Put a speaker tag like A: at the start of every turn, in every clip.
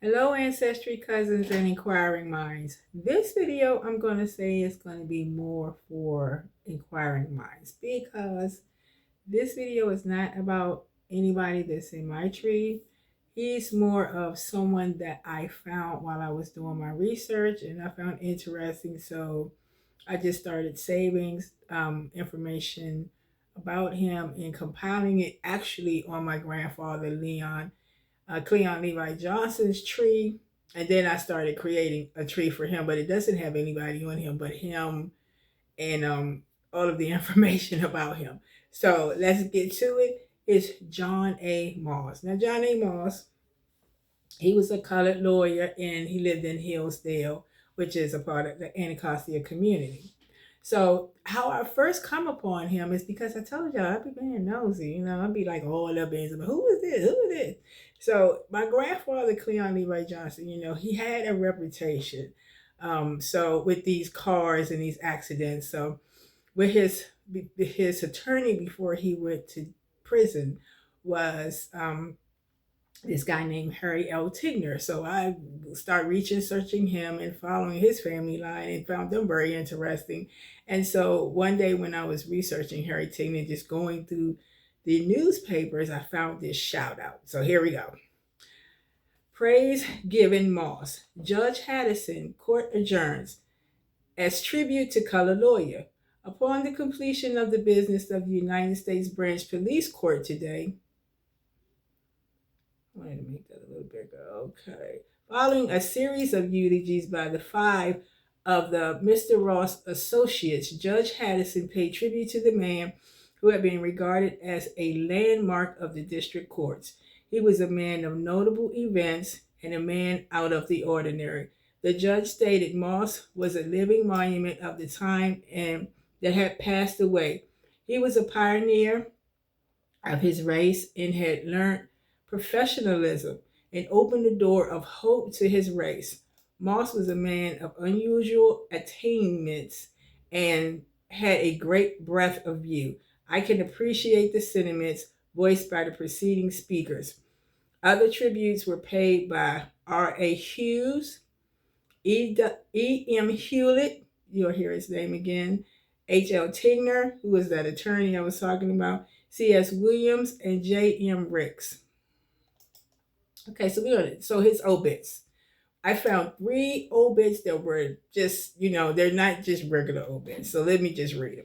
A: Hello, ancestry cousins and inquiring minds. This video I'm going to say is going to be more for inquiring minds because this video is not about anybody that's in my tree. He's more of someone that I found while I was doing my research and I found interesting. So I just started saving information about him and compiling it actually on my grandfather, Cleon Levi Johnson's tree. And then I started creating a tree for him, but it doesn't have anybody on him but him and all of the information about him. So let's get to it. It's John A. Moss. Now, John A. Moss, he was a colored lawyer and he lived in Hillsdale, which is a part of the Anacostia community. So how I first come upon him is because I told y'all I'd be being nosy, I'd be like all up in some, who is this? Who is this? So my grandfather, Cleon Levi Johnson, he had a reputation. So with these cars and these accidents. So with his attorney before he went to prison was this guy named Harry L. Tigner. So I started searching him and following his family line and found them very interesting. And so one day when I was researching Harry Tigner, just going through the newspapers, I found this shout out. So here we go. Praise given Moss. Judge Haddison, court adjourns as tribute to color lawyer. Upon the completion of the business of the United States Branch Police Court today, I wanted to make that a little bigger. Okay. Following a series of eulogies by the five of the Mr. Ross associates, Judge Haddison paid tribute to the man who had been regarded as a landmark of the district courts. He was a man of notable events and a man out of the ordinary. The judge stated Moss was a living monument of the time and that had passed away. He was a pioneer of his race and had learned professionalism and opened the door of hope to his race. Moss was a man of unusual attainments and had a great breadth of view. I can appreciate the sentiments voiced by the preceding speakers. Other tributes were paid by R.A. Hughes, E.M. Hewlett, you'll hear his name again, H.L. Tigner, who was that attorney I was talking about, C.S. Williams, and J.M. Ricks. Okay, so his obits. I found 3 obits that were just, they're not just regular obits. So let me just read them.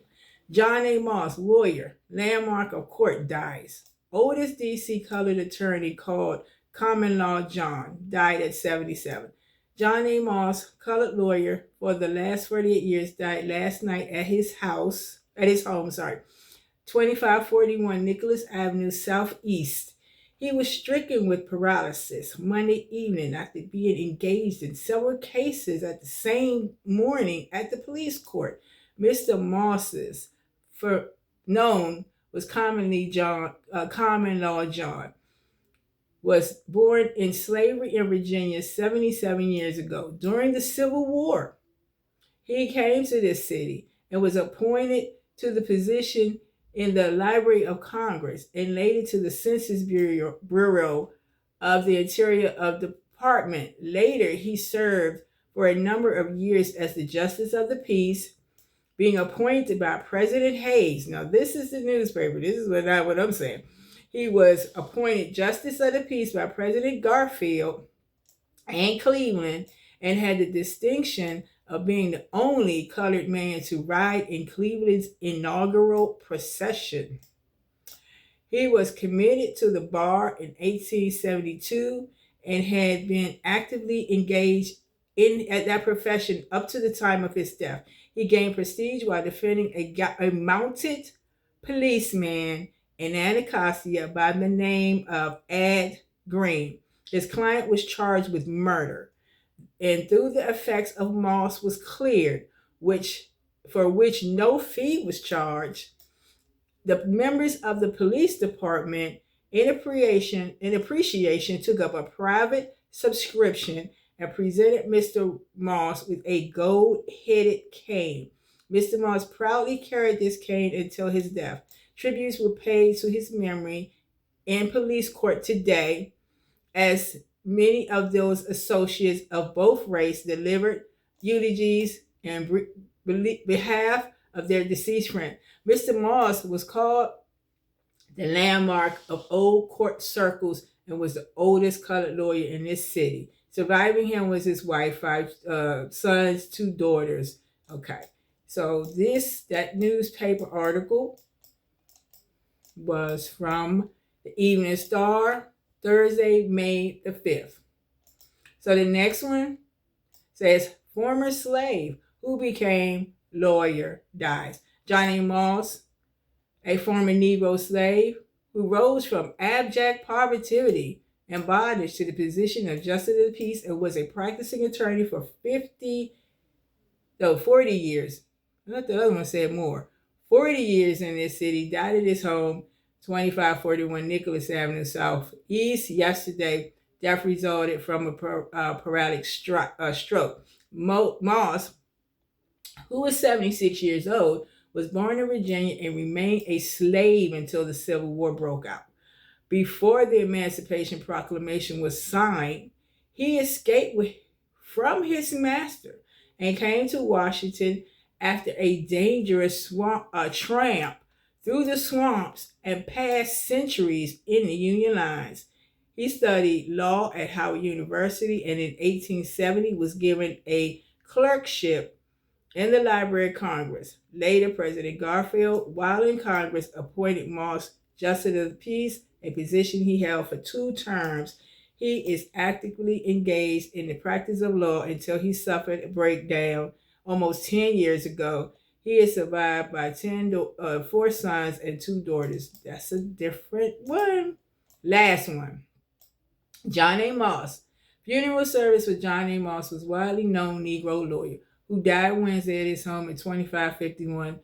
A: John A. Moss, lawyer, landmark of court, dies. Oldest D.C. colored attorney called Common Law John, died at 77. John A. Moss, colored lawyer for the last 48 years, died last night at his home, 2541 Nicholas Avenue Southeast. He was stricken with paralysis Monday evening after being engaged in several cases at the same morning at the police court. Mr. Moss's, known was commonly Common Law John, was born in slavery in Virginia 77 years ago. During the Civil War, he came to this city and was appointed to the position in the Library of Congress and later to the Census Bureau of the Interior of the Department. Later, he served for a number of years as the Justice of the Peace, being appointed by President Hayes. Now, this is the newspaper. This is what I'm saying. He was appointed Justice of the Peace by President Garfield and Cleveland and had the distinction of being the only colored man to ride in Cleveland's inaugural procession. He was committed to the bar in 1872 and had been actively engaged at that profession up to the time of his death. He gained prestige while defending a mounted policeman in Anacostia by the name of Ad Green. His client was charged with murder, and through the effects of Moss was cleared, for which no fee was charged. The members of the police department, in appreciation, took up a private subscription and presented Mr. Moss with a gold-headed cane. Mr. Moss proudly carried this cane until his death. Tributes were paid to his memory in police court today, as many of those associates of both races delivered eulogies in behalf of their deceased friend. Mr. Moss was called the landmark of old court circles and was the oldest colored lawyer in this city. Surviving him was his wife, five sons, two daughters. Okay, so that newspaper article was from the Evening Star, Thursday, May the 5th. So the next one says, former slave who became lawyer dies. Johnny Moss, a former Negro slave who rose from abject poverty and bondage to the position of justice of the peace and was a practicing attorney for 40 years. I thought the other one said more. 40 years in this city, died at his home, 2541 Nicholas Avenue Southeast. Yesterday, death resulted from a paralytic stroke. Moss, who was 76 years old, was born in Virginia and remained a slave until the Civil War broke out. Before the Emancipation Proclamation was signed, he escaped from his master and came to Washington after a dangerous tramp through the swamps and past centuries in the Union lines. He studied law at Howard University and in 1870 was given a clerkship in the Library of Congress. Later, President Garfield, while in Congress, appointed Moss Justice of the Peace, a position he held for 2 terms. He is actively engaged in the practice of law until he suffered a breakdown almost 10 years ago. He is survived by 4 sons and 2 daughters. That's a different one. Last one. John A. Moss. Funeral service for John A. Moss was widely known Negro lawyer who died Wednesday at his home at 2551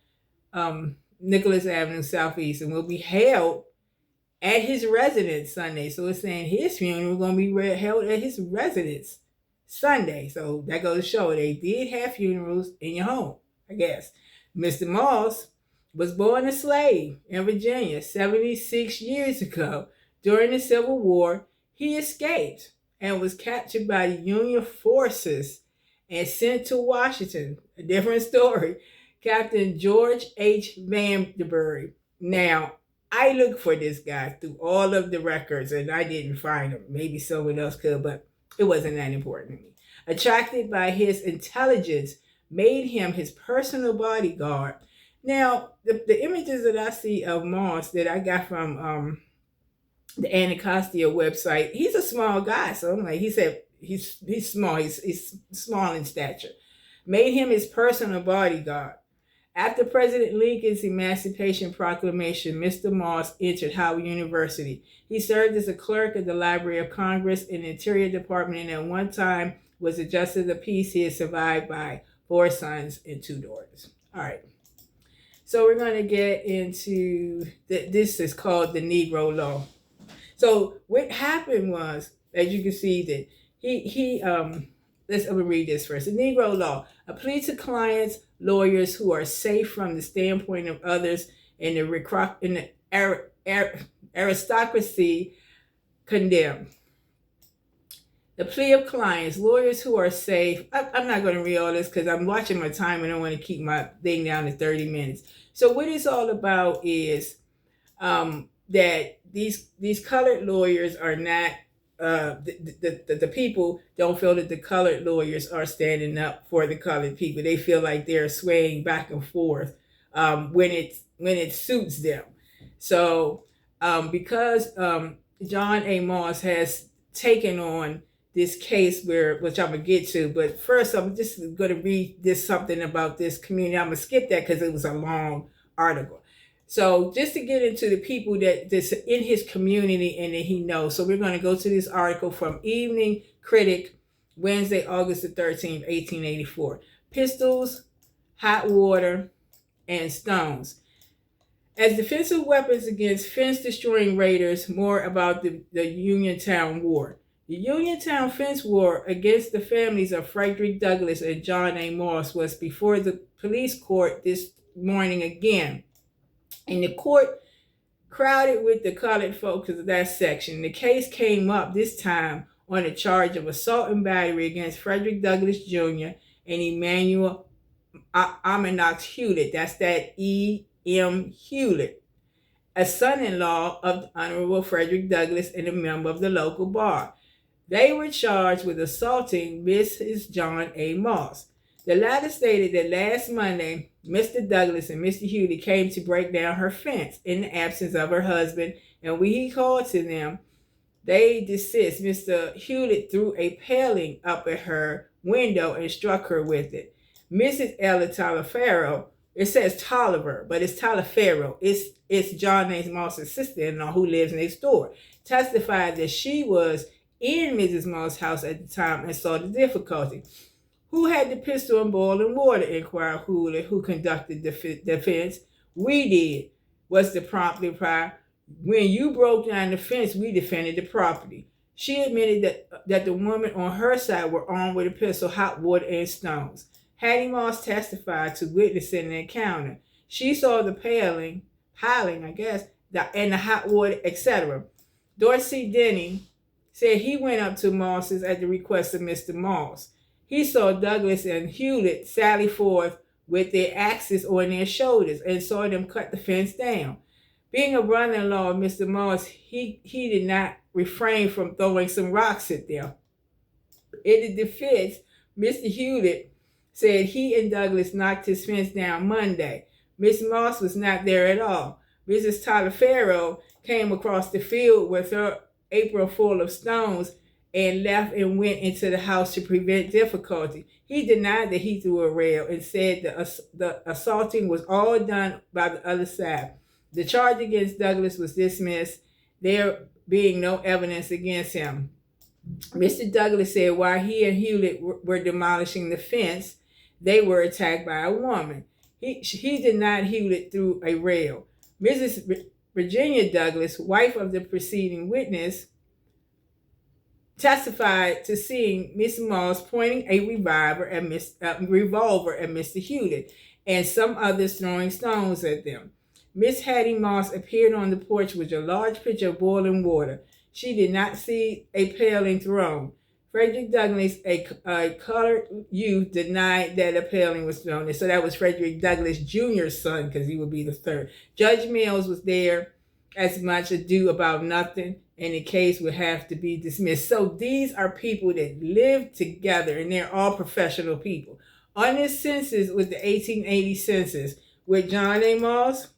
A: Nicholas Avenue Southeast and will be held at his residence Sunday. So it's saying his funeral is going to be held at his residence Sunday. So that goes to show they did have funerals in your home, I guess. Mr. Moss was born a slave in Virginia 76 years ago. During the Civil War, he escaped and was captured by the Union forces and sent to Washington. A different story. Captain George H. Vanderbury. Now, I looked for this guy through all of the records and I didn't find him. Maybe someone else could, but it wasn't that important to me. Attracted by his intelligence, made him his personal bodyguard. Now, the images that I see of Moss that I got from the Anacostia website, he's a small guy. So I'm like, he said he's small. He's small in stature. Made him his personal bodyguard. After President Lincoln's Emancipation Proclamation, Mr. Moss entered Howard University. He served as a clerk at the Library of Congress in the Interior Department and at one time was the Justice of the Peace. He is survived by 4 sons and 2 daughters. All right. So we're going to get into, this is called the Negro Law. So what happened was, as you can see, that let me read this first. The Negro Law, a plea to clients, lawyers who are safe from the standpoint of others in the aristocracy condemned. The plea of clients, lawyers who are safe. I'm not going to read all this because I'm watching my time and I want to keep my thing down to 30 minutes. So what it's all about is that these colored lawyers are not, the people don't feel that the colored lawyers are standing up for the colored people. They feel like they're swaying back and forth when it suits them. So because John A. Moss has taken on this case which I'm gonna get to, but first I'm just gonna read something about this community. I'm gonna skip that because it was a long article. So just to get into the people that's in his community and that he knows. So we're going to go to this article from Evening Critic, Wednesday, August the 13th, 1884. Pistols, hot water, and stones. As defensive weapons against fence-destroying raiders, more about the Uniontown War. The Uniontown Fence War against the families of Frederick Douglas and John A. Moss was before the police court this morning again. And the court crowded with the colored folks of that section. The case came up this time on a charge of assault and battery against Frederick Douglas Jr. and Emmanuel Aminox Hewlett. That's that E.M. Hewlett, a son-in-law of the Honorable Frederick Douglass and a member of the local bar. They were charged with assaulting Mrs. John A. Moss. The latter stated that last Monday, Mr. Douglas and Mr. Hewlett came to break down her fence in the absence of her husband, and when he called to them, they desist. Mr. Hewlett threw a paling up at her window and struck her with it. Mrs. Ella Taliaferro, it says Tolliver, but it's Taliaferro. It's John A. Moss's sister-in-law who lives next door, testified that she was in Mrs. Moss' house at the time and saw the difficulty. Who had the pistol and boiling water? Inquired Hewlett, who conducted the defense. We did, was the prompt reply. When you broke down the fence, we defended the property. She admitted that the woman on her side were armed with a pistol, hot water, and stones. Hattie Moss testified to witnessing the encounter. She saw the piling, I guess, and the hot water, etc. Dorsey Denny said he went up to Moss's at the request of Mr. Moss. He saw Douglas and Hewlett sally forth with their axes on their shoulders and saw them cut the fence down. Being a brother-in-law of Mr. Moss, he did not refrain from throwing some rocks at them. In the defense, Mr. Hewlett said he and Douglas knocked his fence down Monday. Miss Moss was not there at all. Mrs. Taliaferro came across the field with her apron full of stones and left and went into the house to prevent difficulty. He denied that he threw a rail and said the assaulting was all done by the other side. The charge against Douglas was dismissed, there being no evidence against him. Mr. Douglas said while he and Hewlett were demolishing the fence, they were attacked by a woman. He denied Hewlett threw a rail. Mrs. Virginia Douglas, wife of the preceding witness, testified to seeing Miss Moss pointing a revolver at Mr. Hewlett and some others throwing stones at them. Miss Hattie Moss appeared on the porch with a large pitcher of boiling water. She did not see a paling thrown. Frederick Douglass, a colored youth, denied that a paling was thrown. And so that was Frederick Douglass Jr.'s son, because he would be the third. Judge Mills was there as much ado about nothing, and the case would have to be dismissed. So these are people that live together, and they're all professional people. On this census, with the 1880 census, with John A. Moss,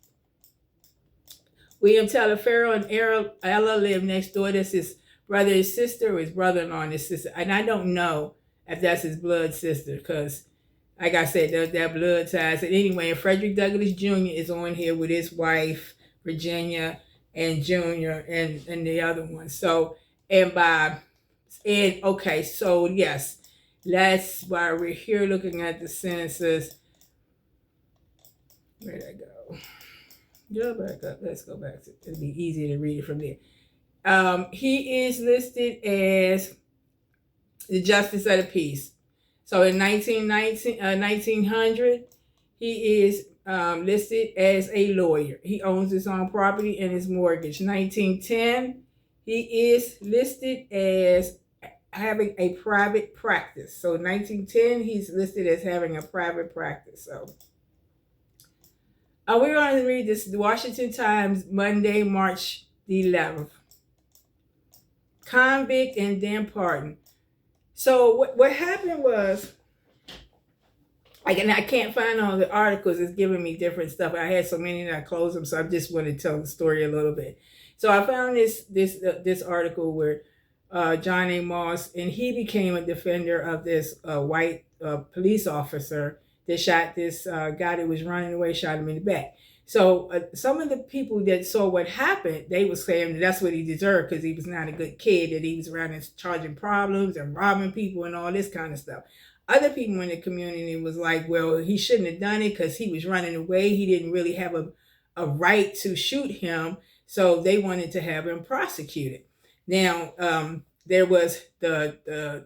A: William Taliaferro, and Ella lived next door. That's his brother, his sister, or his brother-in-law and his sister. And I don't know if that's his blood sister, because, like I said, there's that blood ties. And anyway, Frederick Douglass Jr. is on here with his wife, Virginia, and Junior, and the other one. So, and Bob. And, okay, so, yes, that's why we're here looking at the census. Where'd I go? Go back up. Let's go back. It'll be easier to read it from there. He is listed as the Justice of the Peace. So in 1900, he is listed as a lawyer. He owns his own property and his mortgage. 1910, he is listed as having a private practice. So 1910, he's listed as having a private practice. So we're going to read this, the Washington Times, Monday, March the 11th. Convict and then pardon. So what happened was, I can't find all the articles. It's giving me different stuff. I had so many that I closed them, so I just want to tell the story a little bit. So I found this article where John A. Moss, and he became a defender of this white police officer that shot this guy that was running away, shot him in the back. So some of the people that saw what happened, they were saying that's what he deserved because he was not a good kid, that he was around and charging problems and robbing people and all this kind of stuff. Other people in the community was like, well, he shouldn't have done it because he was running away. He didn't really have a right to shoot him, so they wanted to have him prosecuted. Now, there was the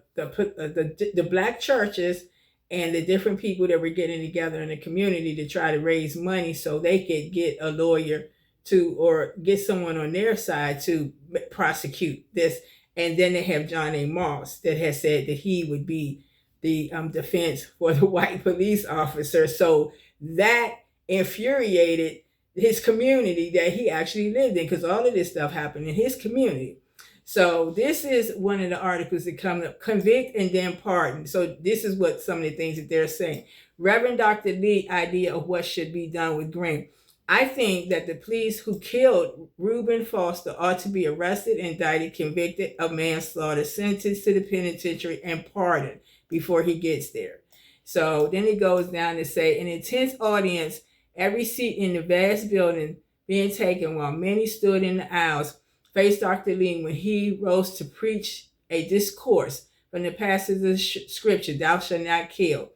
A: black churches and the different people that were getting together in the community to try to raise money so they could get a lawyer to, or get someone on their side to prosecute this. And then they have John A. Moss that has said that he would be the defense for the white police officer. So that infuriated his community that he actually lived in, because all of this stuff happened in his community. So this is one of the articles that come up: convict and then pardon. So this is what some of the things that they're saying. Reverend Dr. Lee idea of what should be done with Green. I think that the police who killed Reuben Foster ought to be arrested, indicted, convicted of manslaughter, sentenced to the penitentiary, and pardoned before he gets there. So then it goes down to say, an intense audience, every seat in the vast building being taken while many stood in the aisles, faced Dr. Lee when he rose to preach a discourse from the passage of scripture, thou shalt not kill.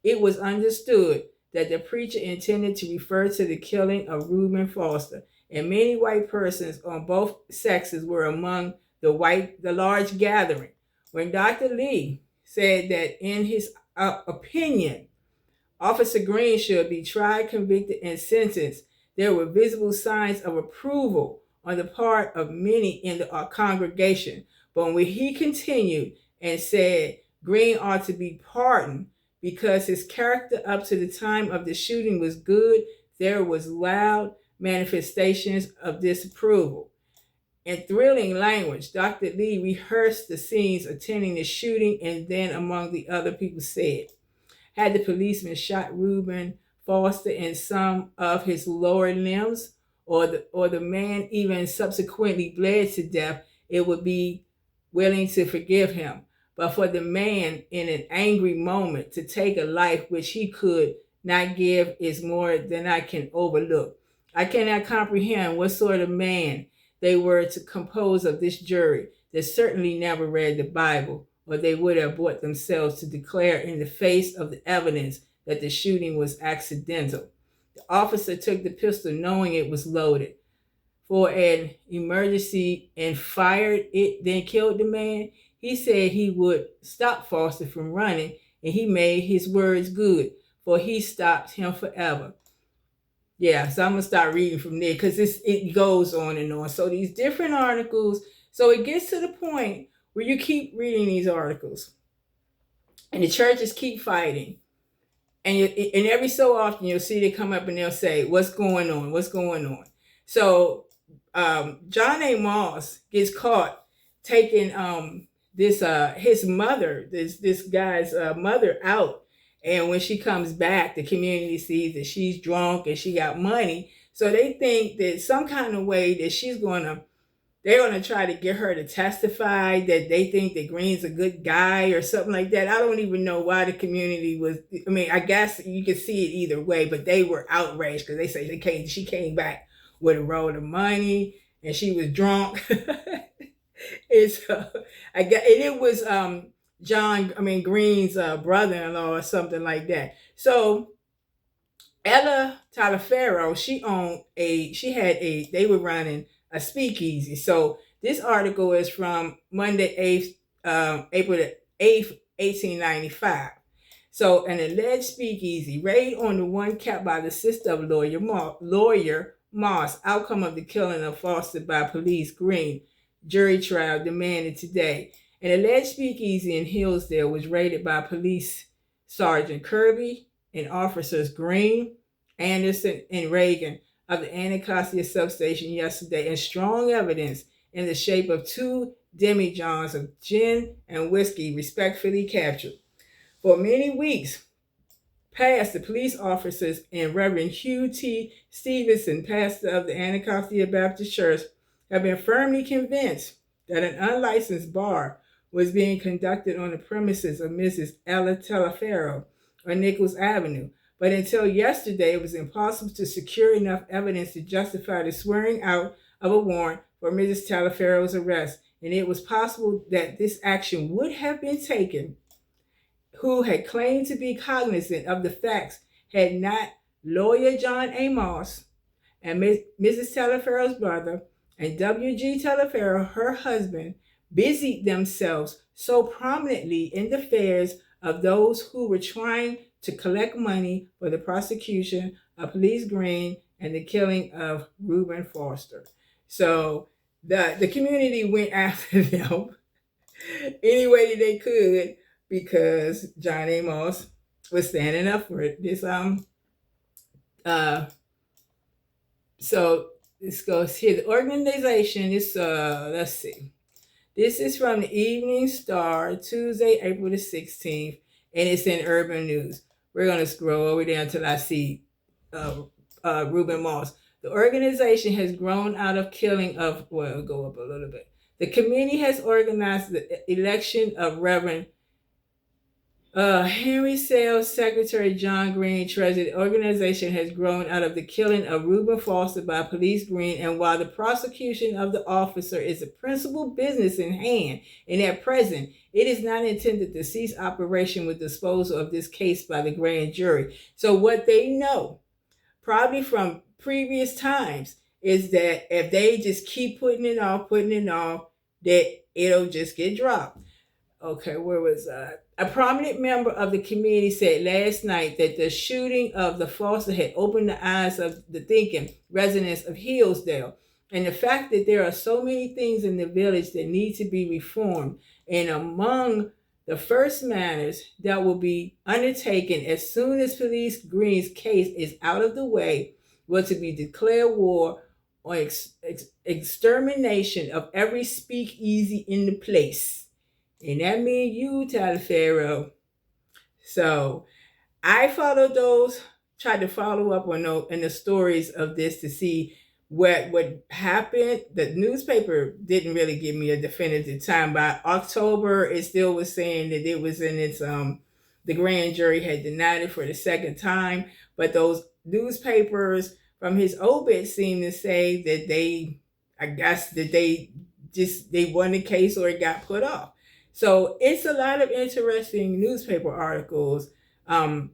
A: It was understood that the preacher intended to refer to the killing of Reuben Foster, and many white persons on both sexes were among the large gathering. When Dr. Lee said that in his opinion, Officer Green should be tried, convicted, and sentenced, there were visible signs of approval on the part of many in the congregation. But when he continued and said Green ought to be pardoned because his character up to the time of the shooting was good, there was loud manifestations of disapproval. In thrilling language, Dr. Lee rehearsed the scenes attending the shooting, and then among the other people said, had the policeman shot Reuben Foster in some of his lower limbs, or the man even subsequently bled to death, it would be willing to forgive him. But for the man in an angry moment to take a life which he could not give is more than I can overlook. I cannot comprehend what sort of man they were to compose of this jury that certainly never read the Bible, or they would have brought themselves to declare in the face of the evidence that the shooting was accidental. The officer took the pistol knowing it was loaded for an emergency and fired it, then killed the man. He said he would stop Foster from running, and he made his words good, for he stopped him forever. Yeah, so I'm going to start reading from there because it goes on and on. So these different articles, so it gets to the point where you keep reading these articles and the churches keep fighting. And every so often you'll see they come up and they'll say, what's going on? What's going on? So John A. Moss gets caught taking his mother, this guy's mother out. And when she comes back, the community sees that she's drunk and she got money. So they think that some kind of way that they're going to try to get her to testify that they think that Green's a good guy or something like that. I don't even know why the community was, I guess you could see it either way, but they were outraged because they say she came back with a roll of money and she was drunk. And so it was Green's brother-in-law or something like that. So Ella Talaferro, they were running a speakeasy. So this article is from Monday, April the 8th, 1895. So an alleged speakeasy raid on the one kept by the sister of lawyer Moss, outcome of the killing of Foster by police, Green, jury trial demanded today. An alleged speakeasy in Hillsdale was raided by Police Sergeant Kirby and officers Green, Anderson, and Reagan of the Anacostia substation yesterday, and strong evidence in the shape of 2 demijohns of gin and whiskey respectfully captured. For many weeks past, the police officers and Reverend Hugh T. Stevenson, pastor of the Anacostia Baptist Church, have been firmly convinced that an unlicensed bar was being conducted on the premises of Mrs. Ella Talaferro on Nichols Avenue. But until yesterday, it was impossible to secure enough evidence to justify the swearing out of a warrant for Mrs. Talaferro's arrest. And it was possible that this action would have been taken, who had claimed to be cognizant of the facts, had not lawyer John A. Moss and Mrs. Talaferro's brother and W.G. Talaferro, her husband, busied themselves so prominently in the affairs of those who were trying to collect money for the prosecution of Police Green and the killing of Reuben Foster. So The community went after them any way that they could because John Amos was standing up for it. Uh so this goes here. The organization is let's see. This is from the Evening Star, Tuesday, April the 16th, and it's in Urban News. We're going to scroll over there until I see Reuben Moss. The organization has grown out of killing of, well, go up a little bit. The committee has organized the election of Reverend Henry Sales, Secretary John Green, Treasurer. The organization has grown out of the killing of Reuben Foster by Police Green, and while the prosecution of the officer is the principal business in hand, and at present, it is not intended to cease operation with disposal of this case by the grand jury. So what they know, probably from previous times, is that if they just keep putting it off, that it'll just get dropped. Okay, where was I? A prominent member of the committee said last night that the shooting of the Foster had opened the eyes of the thinking residents of Hillsdale, and the fact that there are so many things in the village that need to be reformed. And among the first matters that will be undertaken as soon as Police Green's case is out of the way was to be declared war on extermination of every speakeasy in the place. And that means you, Taliaferro. So I followed those, tried to follow up on those in the stories of this to see what happened. The newspaper didn't really give me a definitive time. By October, it still was saying that it was in its the grand jury had denied it for the second time. But those newspapers from his obits seemed to say that they won the case or it got put off. So it's a lot of interesting newspaper articles that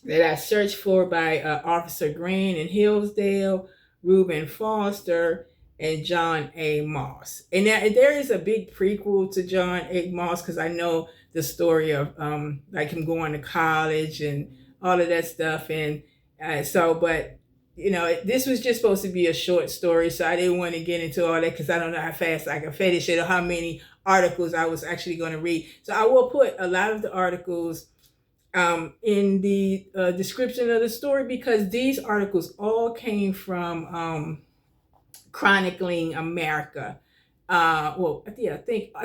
A: I searched for by Officer Green in Hillsdale, Reuben Foster, and John A. Moss. And there is a big prequel to John A. Moss because I know the story of like him going to college and all of that stuff. And but this was just supposed to be a short story, so I didn't want to get into all that because I don't know how fast I can finish it or how many articles I was actually going to read. So I will put a lot of the articles in the description of the story because these articles all came from Chronicling America. I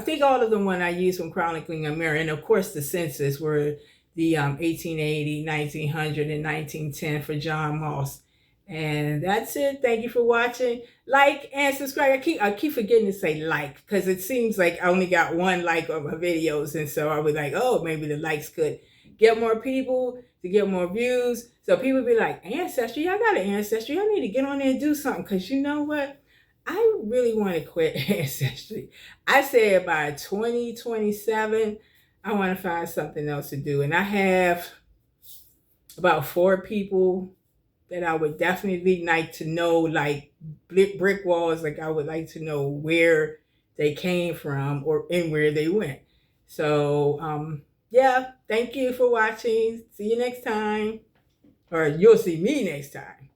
A: think all of them when I used from Chronicling America, and of course the census were the 1880, 1900, and 1910 for John Moss. And that's it. Thank you for watching. Like and subscribe. I keep forgetting to say like because it seems like I only got one like on my videos, and so I was like, oh, maybe the likes could get more people to get more views. So people be like, Ancestry, I got an Ancestry. I need to get on there and do something because you know what? I really want to quit Ancestry. I said by 2027, I want to find something else to do. And I have about 4 people that I would definitely like to know, like brick walls, like I would like to know where they came from and where they went. So, yeah, thank you for watching. See you next time. Or you'll see me next time.